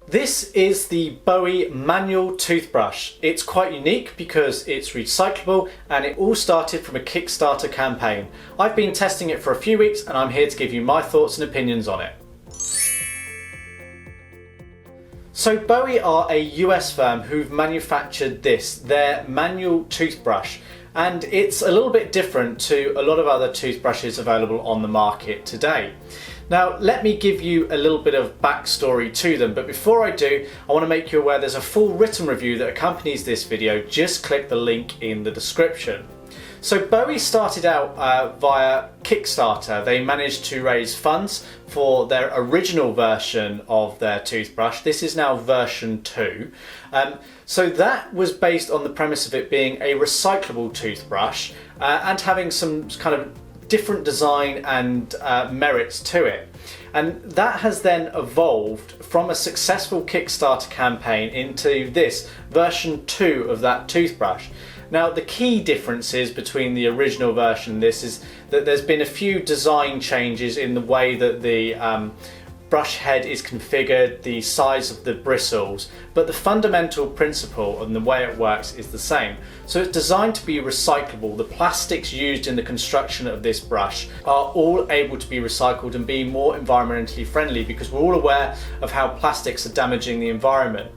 This is the Boie manual toothbrush. It's quite unique because it's recyclable and it all started from a Kickstarter campaign. I've been testing it for a few weeks and I'm here to give you my thoughts and opinions on it. So Boie are a US firm who've manufactured this, their manual toothbrush, and it's a little bit different to a lot of other toothbrushes available on the market today. Now let me give you a little bit of backstory to them, but before I do, I want to make you aware there's a full written review that accompanies this video. Just click the link in the description. So Boie started out via Kickstarter. They managed to raise funds for their original version of their toothbrush. This is now version 2. So that was based on the premise of it being a recyclable toothbrush and having some kind of different design and merits to it. And that has then evolved from a successful Kickstarter campaign into this version 2 of that toothbrush. Now the key differences between the original version and this is that there's been a few design changes in the way that the brush head is configured, the size of the bristles, but the fundamental principle and the way it works is the same. So it's designed to be recyclable. The plastics used in the construction of this brush are all able to be recycled and be more environmentally friendly, because we're all aware of how plastics are damaging the environment.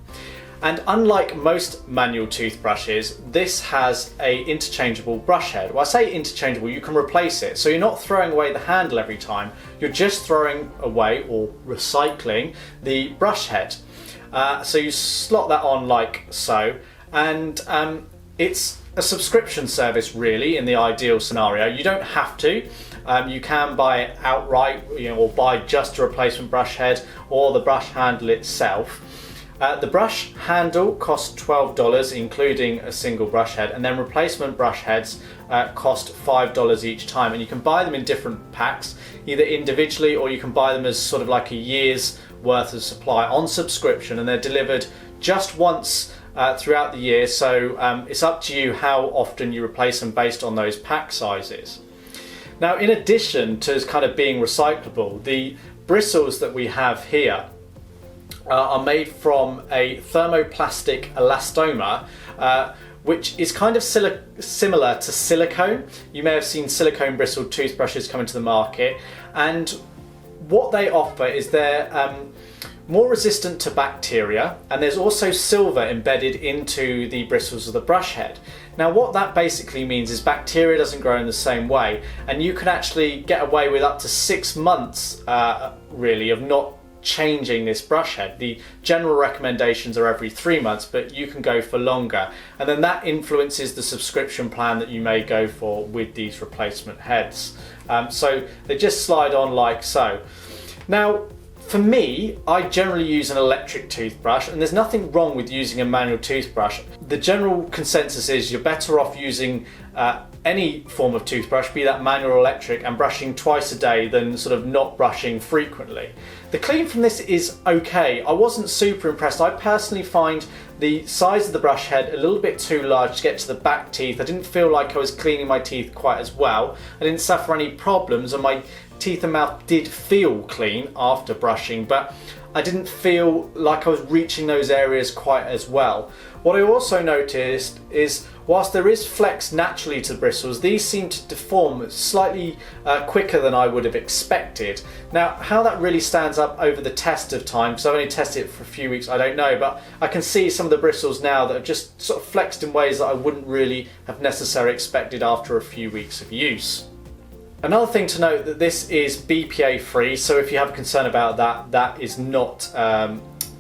And unlike most manual toothbrushes, this has a interchangeable brush head. Well, I say interchangeable, you can replace it. So you're not throwing away the handle every time, you're just throwing away or recycling the brush head. So you slot that on like so, and it's a subscription service really in the ideal scenario. You don't have to. You can buy it outright, or buy just a replacement brush head or the brush handle itself. The brush handle costs $12, including a single brush head, and then replacement brush heads cost $5 each time. And you can buy them in different packs, either individually or you can buy them as sort of like a year's worth of supply on subscription, and they're delivered just once throughout the year. So it's up to you how often you replace them based on those pack sizes. Now, in addition to kind of being recyclable, the bristles that we have here are made from a thermoplastic elastomer, which is kind of similar to silicone. You may have seen silicone bristled toothbrushes come into the market, and what they offer is they're more resistant to bacteria, and there's also silver embedded into the bristles of the brush head. Now what that basically means is bacteria doesn't grow in the same way, and you can actually get away with up to 6 months really of not changing this brush head. The general recommendations are every 3 months, but you can go for longer, and then that influences the subscription plan that you may go for with these replacement heads. So they just slide on like so. Now for me, I generally use an electric toothbrush, and there's nothing wrong with using a manual toothbrush. The general consensus is you're better off using any form of toothbrush, be that manual or electric, and brushing twice a day than sort of not brushing frequently. The clean from this is okay. I wasn't super impressed. I personally find the size of the brush head a little bit too large to get to the back teeth. I didn't feel like I was cleaning my teeth quite as well. I didn't suffer any problems, and my teeth and mouth did feel clean after brushing, but I didn't feel like I was reaching those areas quite as well. What I also noticed is whilst there is flex naturally to the bristles, these seem to deform slightly quicker than I would have expected. Now how that really stands up over the test of time, because I've only tested it for a few weeks, I don't know, but I can see some of the bristles now that have just sort of flexed in ways that I wouldn't really have necessarily expected after a few weeks of use. Another thing to note that this is BPA free, so if you have a concern about that, that is not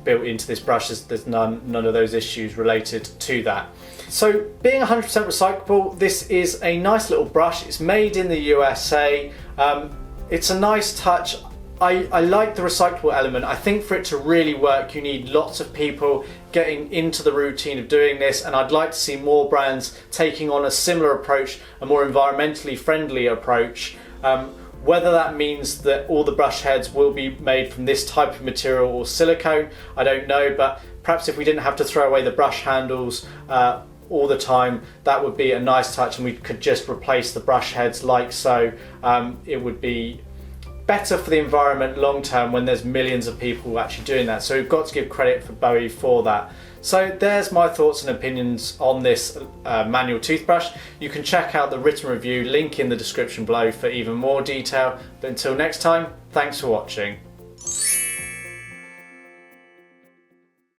built into this brush. There's none of those issues related to that. So being 100% recyclable, this is a nice little brush. It's made in the USA. It's a nice touch. I like the recyclable element. I think for it to really work, you need lots of people getting into the routine of doing this, and I'd like to see more brands taking on a similar approach, a more environmentally friendly approach. Whether that means that all the brush heads will be made from this type of material or silicone, I don't know, but perhaps if we didn't have to throw away the brush handles all the time, that would be a nice touch, and we could just replace the brush heads like so. It would be better for the environment long term when there's millions of people actually doing that. So we've got to give credit for Boie for that. So there's my thoughts and opinions on this manual toothbrush. You can check out the written review, link in the description below for even more detail. But until next time, thanks for watching.